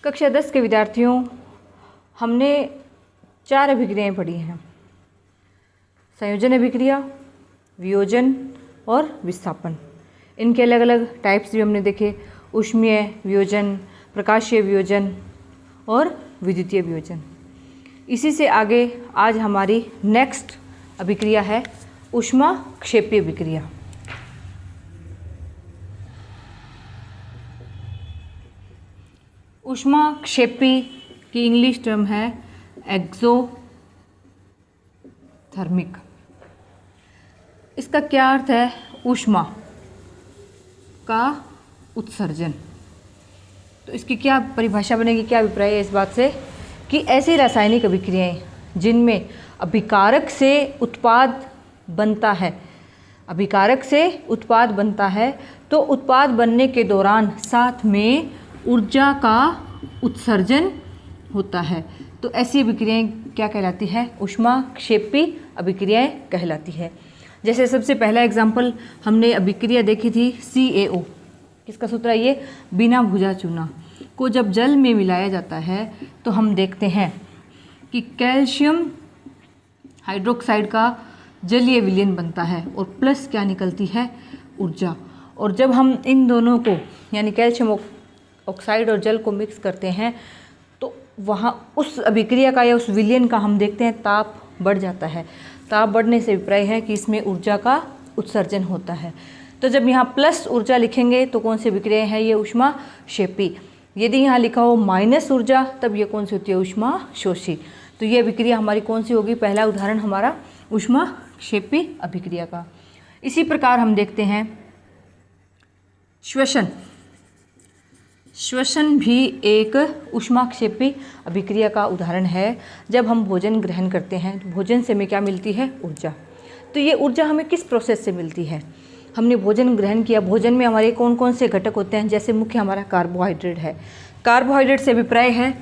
कक्षा 10 के विद्यार्थियों, हमने 4 अभिक्रियाएं पढ़ी हैं। संयोजन अभिक्रिया, वियोजन और विस्थापन। इनके अलग अलग टाइप्स भी हमने देखे, ऊष्मीय वियोजन, प्रकाशीय वियोजन और विद्युतीय वियोजन। इसी से आगे आज हमारी नेक्स्ट अभिक्रिया है ऊष्माक्षेपी अभिक्रिया। ऊष्माक्षेपी की इंग्लिश टर्म है एक्सोथर्मिक। इसका क्या अर्थ है? ऊष्मा का उत्सर्जन। तो इसकी क्या परिभाषा बनेगी, क्या अभिप्राय है इस बात से कि ऐसी रासायनिक अभिक्रियाएं जिनमें अभिकारक से उत्पाद बनता है, अभिकारक से उत्पाद बनता है तो उत्पाद बनने के दौरान साथ में ऊर्जा का उत्सर्जन होता है। तो ऐसी अभिक्रियाएं क्या कहलाती है? ऊष्माक्षेपी अभिक्रियाएं कहलाती है। जैसे सबसे पहला एग्जाम्पल हमने अभिक्रिया देखी थी CaO। किसका सूत्र है ये? बिना भुजा चूना को जब जल में मिलाया जाता है तो हम देखते हैं कि कैल्शियम हाइड्रोक्साइड का जलीय विलयन बनता है और प्लस क्या निकलती है? ऊर्जा। और जब हम इन दोनों को यानी कैल्शियम ऑक्साइड और जल को मिक्स करते हैं तो वहाँ उस अभिक्रिया का या उस विलयन का हम देखते हैं ताप बढ़ जाता है। ताप बढ़ने से अभिप्राय है कि इसमें ऊर्जा का उत्सर्जन होता है। तो जब यहाँ प्लस ऊर्जा लिखेंगे तो कौन सी अभिक्रिया है? ये ऊष्माक्षेपी। यदि यहाँ लिखा हो माइनस ऊर्जा तब ये कौन सी होती है? ऊष्माशोषी। तो ये अभिक्रिया हमारी कौन सी होगी? पहला उदाहरण हमारा ऊष्माक्षेपी अभिक्रिया का। इसी प्रकार हम देखते हैं श्वसन। श्वसन भी एक ऊष्माक्षेपी अभिक्रिया का उदाहरण है। जब हम भोजन ग्रहण करते हैं तो भोजन से हमें क्या मिलती है? ऊर्जा। तो ये ऊर्जा हमें किस प्रोसेस से मिलती है? हमने भोजन ग्रहण किया, भोजन में हमारे कौन कौन से घटक होते हैं? जैसे मुख्य हमारा कार्बोहाइड्रेट है। कार्बोहाइड्रेट से अभिप्राय है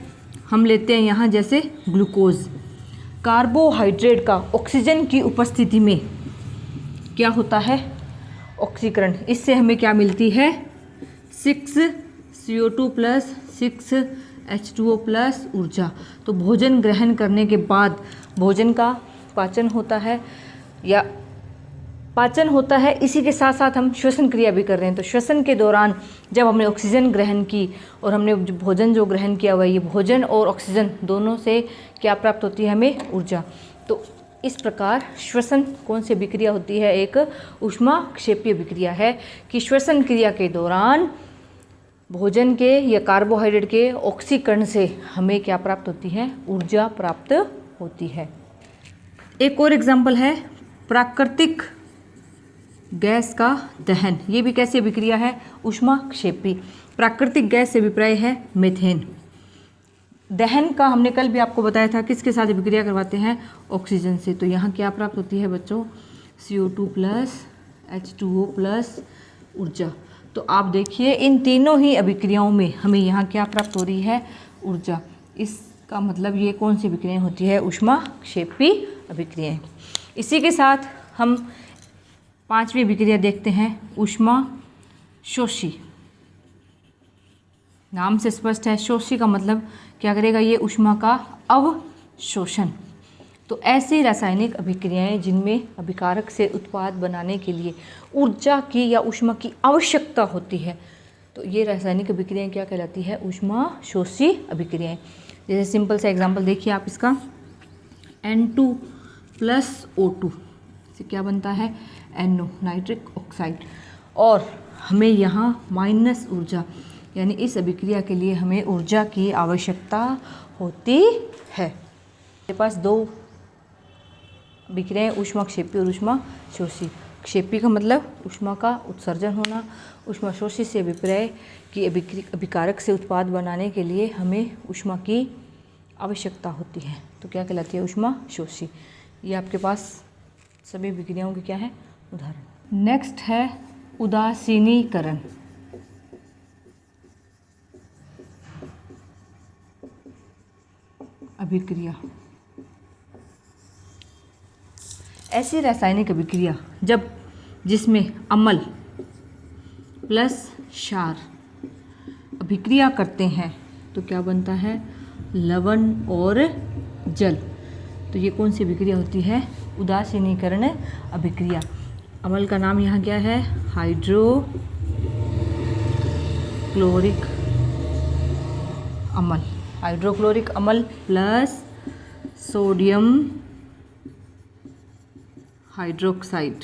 हम लेते हैं यहाँ जैसे ग्लूकोज। कार्बोहाइड्रेट का ऑक्सीजन की उपस्थिति में क्या होता है? ऑक्सीकरण। इससे हमें क्या मिलती है? 6CO2 प्लस 6H2O प्लस ऊर्जा। तो भोजन ग्रहण करने के बाद भोजन का पाचन होता है या पाचन होता है, इसी के साथ साथ हम श्वसन क्रिया भी कर रहे हैं। तो श्वसन के दौरान जब हमने ऑक्सीजन ग्रहण की और हमने भोजन जो ग्रहण किया हुआ है, ये भोजन और ऑक्सीजन दोनों से क्या प्राप्त होती है? हमें ऊर्जा। तो इस प्रकार श्वसन कौन सी अभिक्रिया होती है? एक ऊष्माक्षेपी अभिक्रिया है कि श्वसन क्रिया के दौरान भोजन के या कार्बोहाइड्रेट के ऑक्सीकरण से हमें क्या प्राप्त होती है? ऊर्जा प्राप्त होती है। एक और एग्जाम्पल है प्राकृतिक गैस का दहन। ये भी कैसी अभिक्रिया है? ऊष्माक्षेपी। प्राकृतिक गैस से अभिप्राय है मीथेन। दहन का हमने कल भी आपको बताया था किसके साथ अभिक्रिया करवाते हैं? ऑक्सीजन से। तो यहाँ क्या प्राप्त होती है बच्चों? CO2 प्लस H2O प्लस ऊर्जा। तो आप देखिए इन तीनों ही अभिक्रियाओं में हमें यहाँ क्या प्राप्त हो रही है? ऊर्जा। इसका मतलब ये कौन सी अभिक्रियाएं होती है? ऊष्माक्षेपी अभिक्रियाएं। इसी के साथ हम 5वीं अभिक्रिया देखते हैं ऊष्माशोषी। नाम से स्पष्ट है, शोषी का मतलब क्या करेगा? ये ऊष्मा का अवशोषण। तो ऐसी रासायनिक अभिक्रियाएं जिनमें अभिकारक से उत्पाद बनाने के लिए ऊर्जा की या ऊष्मा की आवश्यकता होती है, तो ये रासायनिक अभिक्रियाएं क्या कहलाती है? ऊष्माशोषी अभिक्रियाएं। जैसे सिंपल सा एग्जांपल देखिए आप इसका, N2 प्लस O2 से क्या बनता है? NO, nitric oxide. और हमें यहाँ माइनस ऊर्जा यानी इस अभिक्रिया के लिए हमें ऊर्जा की आवश्यकता होती है। मेरे पास 2 अभिक्रियाएं ऊष्माक्षेपी और ऊष्माशोषी। क्षेपी का मतलब ऊष्मा का उत्सर्जन होना, ऊष्माशोषी से अभिप्राय कि अभिकारक से उत्पाद बनाने के लिए हमें ऊष्मा की आवश्यकता होती है। तो क्या कहलाती है? ऊष्माशोषी। ये आपके पास सभी अभिक्रियाओं की क्या है? उदाहरण। नेक्स्ट है उदासीनीकरण। अभिक्रिया ऐसी रासायनिक अभिक्रिया जिसमें अम्ल प्लस क्षार अभिक्रिया करते हैं तो क्या बनता है? लवण और जल। तो ये कौन सी अभिक्रिया होती है? उदासीनीकरण अभिक्रिया। अम्ल का नाम यहाँ क्या है? हाइड्रोक्लोरिक अम्ल। हाइड्रोक्लोरिक अम्ल प्लस सोडियम हाइड्रोक्साइड,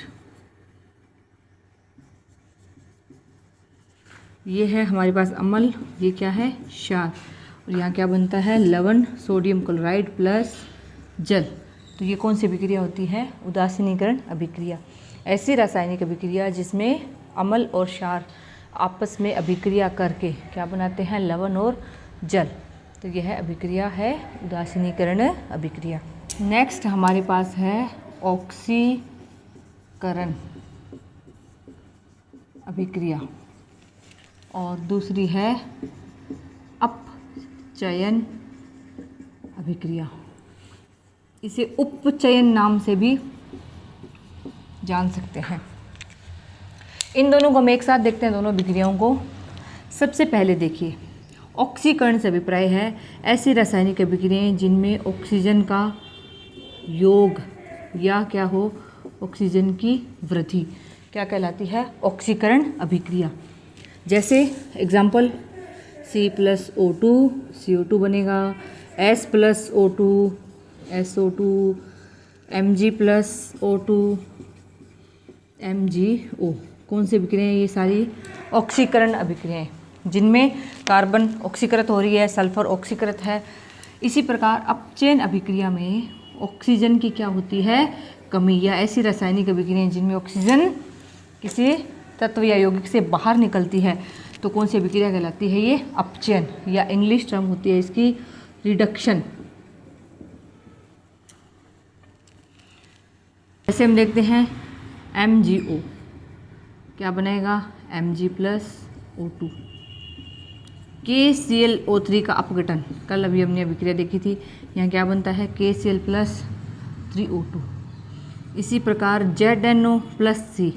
ये है हमारे पास अम्ल। ये क्या है? क्षार। और यहाँ क्या बनता है? लवण, सोडियम क्लोराइड प्लस जल। तो ये कौन सी अभिक्रिया होती है? उदासीनीकरण अभिक्रिया। ऐसी रासायनिक अभिक्रिया जिसमें अम्ल और क्षार आपस में अभिक्रिया करके क्या बनाते हैं? लवण और जल। तो यह अभिक्रिया है उदासीनीकरण अभिक्रिया। नेक्स्ट हमारे पास है ऑक्सीकरण अभिक्रिया और दूसरी है अपचयन अभिक्रिया। इसे उपचयन नाम से भी जान सकते हैं। इन दोनों को हम एक साथ देखते हैं, दोनों अभिक्रियाओं को। सबसे पहले देखिए, ऑक्सीकरण से अभिप्राय है ऐसी रासायनिक अभिक्रियाएं जिनमें ऑक्सीजन का योग या क्या हो? ऑक्सीजन की वृद्धि, क्या कहलाती है? ऑक्सीकरण अभिक्रिया। जैसे एग्जाम्पल, C+O2 CO2 बनेगा, S+O2 SO2, Mg+O2 MgO। कौन सी अभिक्रियाएं? ये सारी ऑक्सीकरण अभिक्रियाएं जिनमें कार्बन ऑक्सीकृत हो रही है, सल्फर ऑक्सीकृत है। इसी प्रकार अपचयन अभिक्रिया में ऑक्सीजन की क्या होती है? कमी, या ऐसी रासायनिक अभिक्रियाएं जिनमें ऑक्सीजन किसी तत्व या यौगिक से बाहर निकलती है, तो कौन सी अभिक्रिया कहलाती है? ये अपचयन, या इंग्लिश टर्म होती है इसकी रिडक्शन। जैसे हम देखते हैं MgO, क्या बनेगा? Mg+O2। KClO3 का अपघटन, कल अभी हमने अभिक्रिया देखी थी, यहाँ क्या बनता है? KCl+3O2। इसी प्रकार ZNO+C,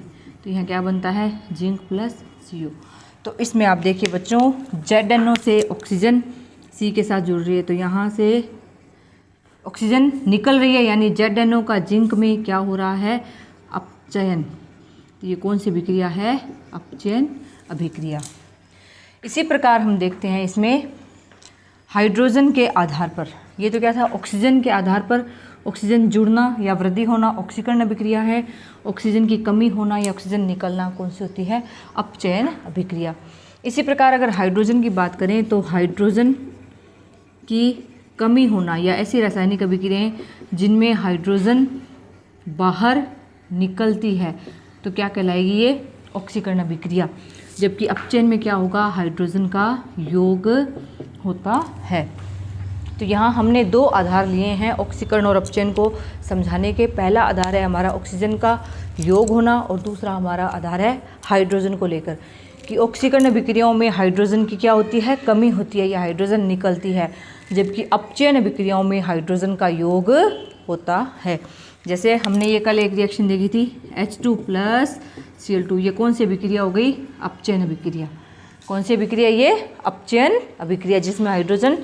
तो यहाँ क्या बनता है? जिंक+CO। तो इसमें आप देखिए बच्चों, ZNO से ऑक्सीजन C के साथ जुड़ रही है, तो यहाँ से ऑक्सीजन निकल रही है, यानी ZNO का जिंक में क्या हो रहा है? अपचयन। तो ये कौन सी अभिक्रिया है? अपचयन अभिक्रिया। इसी प्रकार हम देखते हैं इसमें हाइड्रोजन के आधार पर, ये तो क्या था? ऑक्सीजन के आधार पर ऑक्सीजन जुड़ना या वृद्धि होना ऑक्सीकरण अभिक्रिया है। ऑक्सीजन की कमी होना या ऑक्सीजन निकलना कौन सी होती है? अपचयन अभिक्रिया। इसी प्रकार अगर हाइड्रोजन की बात करें तो हाइड्रोजन की कमी होना या ऐसी रासायनिक अभिक्रियाएं जिनमें हाइड्रोजन बाहर निकलती है, तो क्या कहलाएगी? ये ऑक्सीकरण अभिक्रिया। जबकि अपचयन में क्या होगा? हाइड्रोजन का योग होता है। तो यहाँ हमने दो आधार लिए हैं ऑक्सीकरण और अपचयन को समझाने के। पहला आधार है हमारा ऑक्सीजन का योग होना और दूसरा हमारा आधार है हाइड्रोजन को लेकर कि ऑक्सीकरण अभिक्रियाओं में हाइड्रोजन की क्या होती है? कमी होती है या हाइड्रोजन निकलती है, जबकि अपचयन अभिक्रियाओं में हाइड्रोजन का योग होता है। जैसे हमने ये कल एक रिएक्शन देखी थी H2+Cl2, ये कौन सी अभिक्रिया हो गई? अपचयन अभिक्रिया। कौन सी अभिक्रिया? ये अपचयन अभिक्रिया जिसमें हाइड्रोजन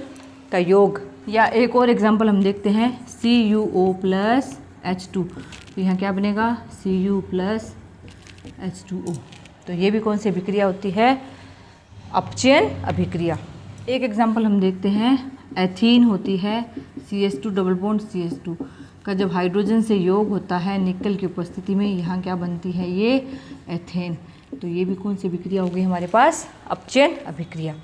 का योग। या एक और एग्जांपल हम देखते हैं CuO+H2, तो यहाँ क्या बनेगा? Cu+H2O। तो ये भी कौन सी अभिक्रिया होती है? अपचयन अभिक्रिया। एक एग्जांपल हम देखते हैं एथीन होती है CH2 डबल बॉन्ड CH2 का जब हाइड्रोजन से योग होता है निकल की उपस्थिति में, यहाँ क्या बनती है? ये एथेन। तो ये भी कौन सी अभिक्रिया हो गई हमारे पास? अपचयन अभिक्रिया।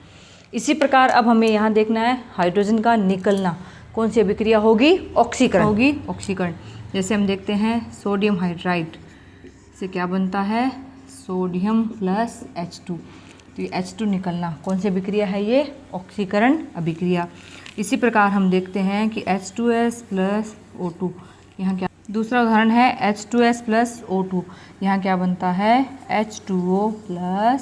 इसी प्रकार अब हमें यहाँ देखना है हाइड्रोजन का निकलना, कौन सी अभिक्रिया होगी? ऑक्सीकरण होगी, ऑक्सीकरण। जैसे हम देखते हैं सोडियम हाइड्राइड से क्या बनता है? सोडियम+H2, तो ये H2 निकलना कौन सी अभिक्रिया है? ये ऑक्सीकरण अभिक्रिया। इसी प्रकार हम देखते हैं कि H2S+O2, यहाँ क्या? दूसरा उदाहरण है H2S+O2, यहाँ क्या बनता है? H2O+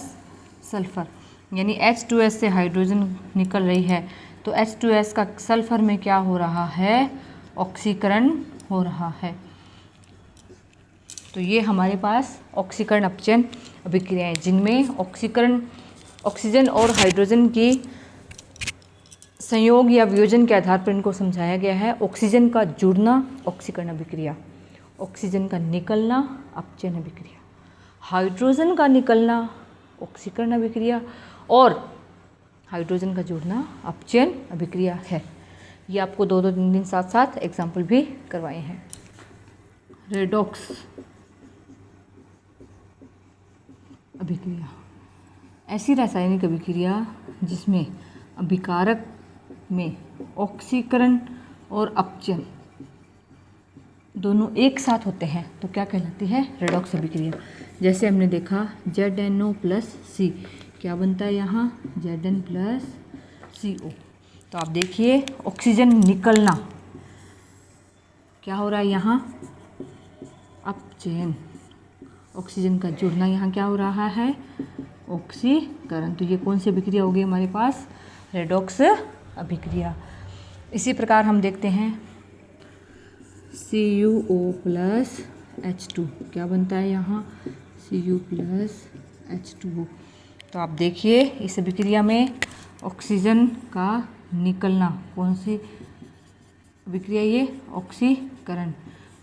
सल्फर, यानी H2S से हाइड्रोजन निकल रही है तो H2S का सल्फर में क्या हो रहा है? ऑक्सीकरण हो रहा है। तो ये हमारे पास ऑक्सीकरण अपचयन अभिक्रियाएं जिनमें ऑक्सीकरण ऑक्सीजन और हाइड्रोजन की संयोग या वियोजन के आधार पर इनको समझाया गया है। ऑक्सीजन का जुड़ना ऑक्सीकरण अभिक्रिया, ऑक्सीजन का निकलना अपचयन अभिक्रिया, हाइड्रोजन का निकलना ऑक्सीकरण अभिक्रिया और हाइड्रोजन का जुड़ना अपचयन अभिक्रिया है। ये आपको 2-2 दिन साथ साथ एग्जाम्पल भी करवाए हैं। रेडॉक्स अभिक्रिया ऐसी रासायनिक अभिक्रिया जिसमें अभिकारक में ऑक्सीकरण और अपचयन दोनों एक साथ होते हैं तो क्या कहलाती है? रेडॉक्स अभिक्रिया। जैसे हमने देखा ZNO+C क्या बनता है यहाँ? Zn+CO। तो आप देखिए ऑक्सीजन निकलना क्या हो रहा है यहाँ? अपचयन। ऑक्सीजन का जुड़ना यहाँ क्या हो रहा है? ऑक्सीकरण। तो ये कौन सी अभिक्रिया होगी हमारे पास? रेडॉक्स अभिक्रिया। इसी प्रकार हम देखते हैं CuO+H2 क्या बनता है यहाँ? Cu+H2O। तो आप देखिए इस अभिक्रिया में ऑक्सीजन का निकलना, कौन सी अभिक्रिया ये? ऑक्सीकरण।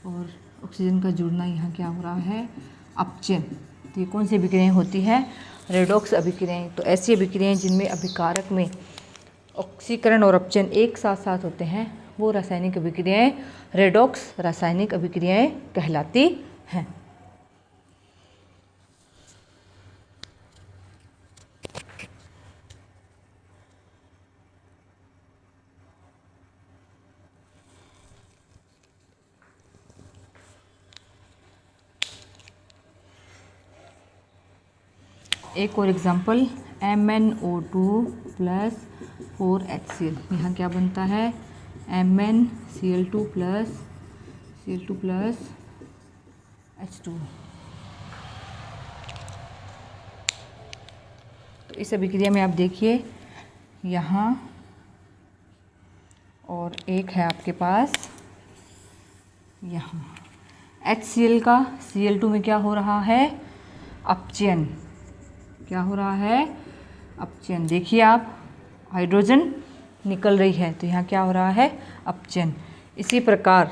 और ऑक्सीजन का जुड़ना यहाँ क्या हो रहा है? अपचयन। तो ये कौन सी अभिक्रियाएँ होती है? रेडॉक्स अभिक्रियाएँ। तो ऐसी अभिक्रियाएँ जिनमें अभिकारक में ऑक्सीकरण और अपचयन एक साथ साथ होते हैं वो रासायनिक अभिक्रियाएँ रेडॉक्स रासायनिक अभिक्रियाएँ कहलाती हैं। एक और एग्जांपल MnO2+4HCl। यहाँ क्या बनता है? MnCl2+H2। तो इस अभिक्रिया में आप देखिए यहाँ और एक है आपके पास यहाँ HCl का Cl2 में क्या हो रहा है? अपचयन। क्या हो रहा है? अपचयन। देखिए आप हाइड्रोजन निकल रही है तो यहाँ क्या हो रहा है? अपचयन। इसी प्रकार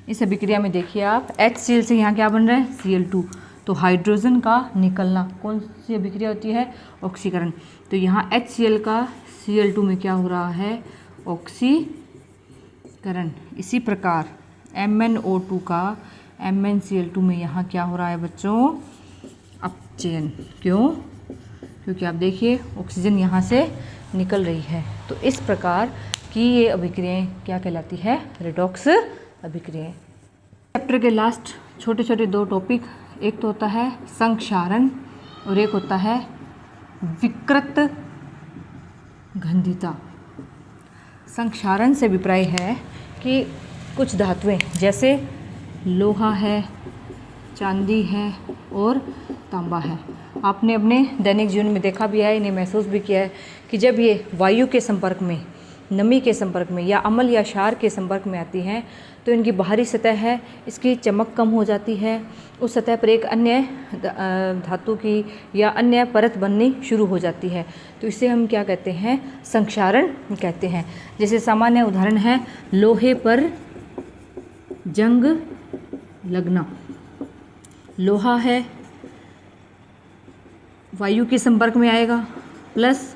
इस अभिक्रिया में देखिए आप HCl से यहाँ क्या बन रहा है? Cl2। तो हाइड्रोजन का निकलना कौन सी अभिक्रिया होती है? ऑक्सीकरण। तो यहाँ HCl का Cl2 में क्या हो रहा है? ऑक्सीकरण। इसी प्रकार MnO2 का MnCl2 में यहाँ क्या हो रहा है बच्चों? अपचयन। क्यों? क्योंकि आप देखिए ऑक्सीजन यहाँ से निकल रही है। तो इस प्रकार की ये अभिक्रियाएँ क्या कहलाती है? रेडॉक्स अभिक्रियाएँ। चैप्टर के लास्ट छोटे छोटे 2 टॉपिक, एक तो होता है संक्षारण और एक होता है विकृत गंधिता। संक्षारण से अभिप्राय है कि कुछ धातुएं जैसे लोहा है, चांदी है और तांबा है, आपने अपने दैनिक जीवन में देखा भी है, इन्हें महसूस भी किया है कि जब ये वायु के संपर्क में, नमी के संपर्क में या अम्ल या क्षार के संपर्क में आती हैं तो इनकी बाहरी सतह है इसकी चमक कम हो जाती है, उस सतह पर एक अन्य धातु की या अन्य परत बननी शुरू हो जाती है। तो इसे हम क्या कहते हैं? संक्षारण कहते हैं। जैसे सामान्य उदाहरण है लोहे पर जंग लगना। लोहा है, वायु के संपर्क में आएगा प्लस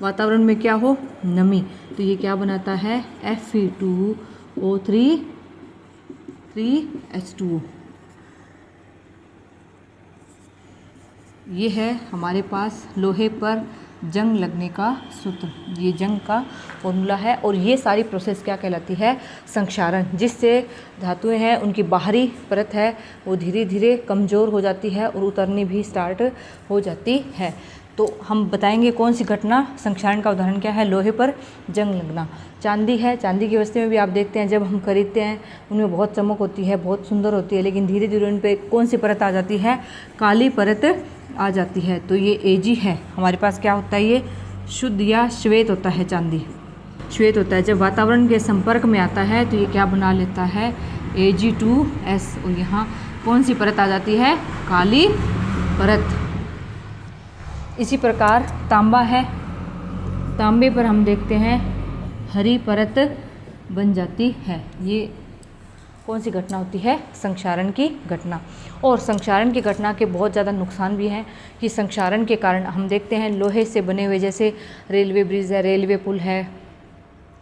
वातावरण में क्या हो? नमी। तो ये क्या बनाता है? Fe2O3H2O। ये है हमारे पास लोहे पर जंग लगने का सूत्र, ये जंग का फॉर्मूला है। और ये सारी प्रोसेस क्या कहलाती है? संक्षारण। जिससे धातुएं हैं उनकी बाहरी परत है वो धीरे धीरे कमज़ोर हो जाती है और उतरनी भी स्टार्ट हो जाती है। तो हम बताएंगे कौन सी घटना संक्षारण का उदाहरण क्या है? लोहे पर जंग लगना। चांदी है, चांदी की वस्तु में भी आप देखते हैं जब हम खरीदते हैं उनमें बहुत चमक होती है, बहुत सुंदर होती है, लेकिन धीरे धीरे उन पर कौन सी परत आ जाती है? काली परत आ जाती है। तो ये Ag है हमारे पास, क्या होता है? ये शुद्ध या श्वेत होता है चांदी। श्वेत होता है। जब वातावरण के संपर्क में आता है तो ये क्या बना लेता है, Ag2S, और यहाँ कौन सी परत आ जाती है, काली परत। इसी प्रकार तांबा है, तांबे पर हम देखते हैं हरी परत बन जाती है। ये कौन सी घटना होती है, संक्षारण की घटना। और संक्षारण की घटना के बहुत ज़्यादा नुकसान भी हैं कि संक्षारण के कारण हम देखते हैं लोहे से बने हुए जैसे रेलवे ब्रिज है, रेलवे पुल है,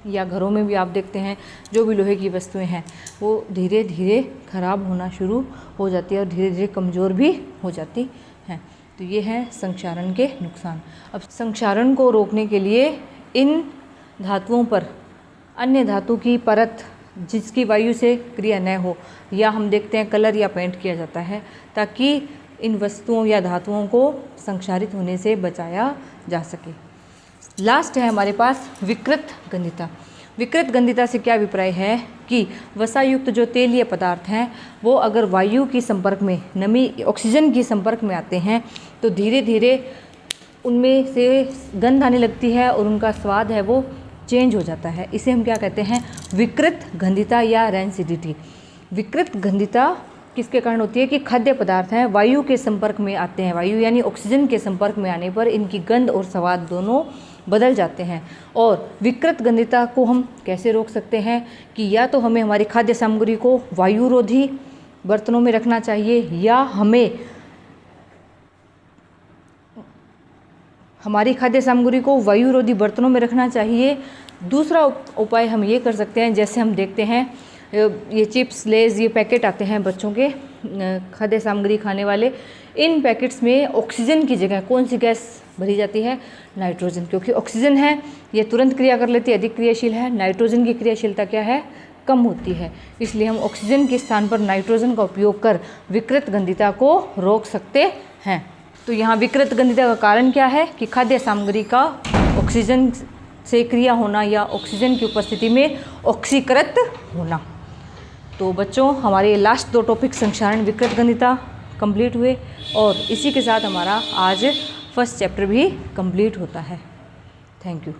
या घरों में भी आप देखते हैं जो भी लोहे की वस्तुएं हैं वो धीरे धीरे खराब होना शुरू हो जाती है और धीरे धीरे कमज़ोर भी हो जाती हैं। तो ये है संक्षारण के नुकसान। अब संक्षारण को रोकने के लिए इन धातुओं पर अन्य धातु की परत जिसकी वायु से क्रिया न हो, या हम देखते हैं कलर या पेंट किया जाता है ताकि इन वस्तुओं या धातुओं को संक्षारित होने से बचाया जा सके। लास्ट है हमारे पास विकृत गंधिता। विकृत गंधिता से क्या अभिप्राय है कि वसायुक्त जो तेलीय पदार्थ हैं वो अगर वायु के संपर्क में, नमी ऑक्सीजन के संपर्क में आते हैं तो धीरे धीरे उनमें से गंध आने लगती है और उनका स्वाद है वो चेंज हो जाता है। इसे हम क्या कहते हैं, विकृत गंधिता या रैंसिडिटी। विकृत गंधिता किसके कारण होती है कि खाद्य पदार्थ हैं वायु के संपर्क में आते हैं, वायु यानी ऑक्सीजन के संपर्क में आने पर इनकी गंध और स्वाद दोनों बदल जाते हैं। और विकृत गंधिता को हम कैसे रोक सकते हैं कि या तो हमें हमारी खाद्य सामग्री को वायुरोधी बर्तनों में रखना चाहिए, या हमारी खाद्य सामग्री को वायुरोधी बर्तनों में रखना चाहिए। दूसरा उपाय हम ये कर सकते हैं, जैसे हम देखते हैं ये चिप्स, लेज़, ये पैकेट आते हैं बच्चों के खाद्य सामग्री खाने वाले, इन पैकेट्स में ऑक्सीजन की जगह कौन सी गैस भरी जाती है, नाइट्रोजन। क्योंकि ऑक्सीजन है ये तुरंत क्रिया कर लेती है, अधिक क्रियाशील है, नाइट्रोजन की क्रियाशीलता क्या है, कम होती है। इसलिए हम ऑक्सीजन के स्थान पर नाइट्रोजन का उपयोग कर विकृत गंधिता को रोक सकते हैं। तो यहाँ विकृत गंधिता का कारण क्या है कि खाद्य सामग्री का ऑक्सीजन से क्रिया होना या ऑक्सीजन की उपस्थिति में ऑक्सीकृत होना। तो बच्चों हमारे लास्ट 2 टॉपिक संक्षारण, विकृत गंधिता कंप्लीट हुए और इसी के साथ हमारा आज फर्स्ट चैप्टर भी कंप्लीट होता है। Thank you.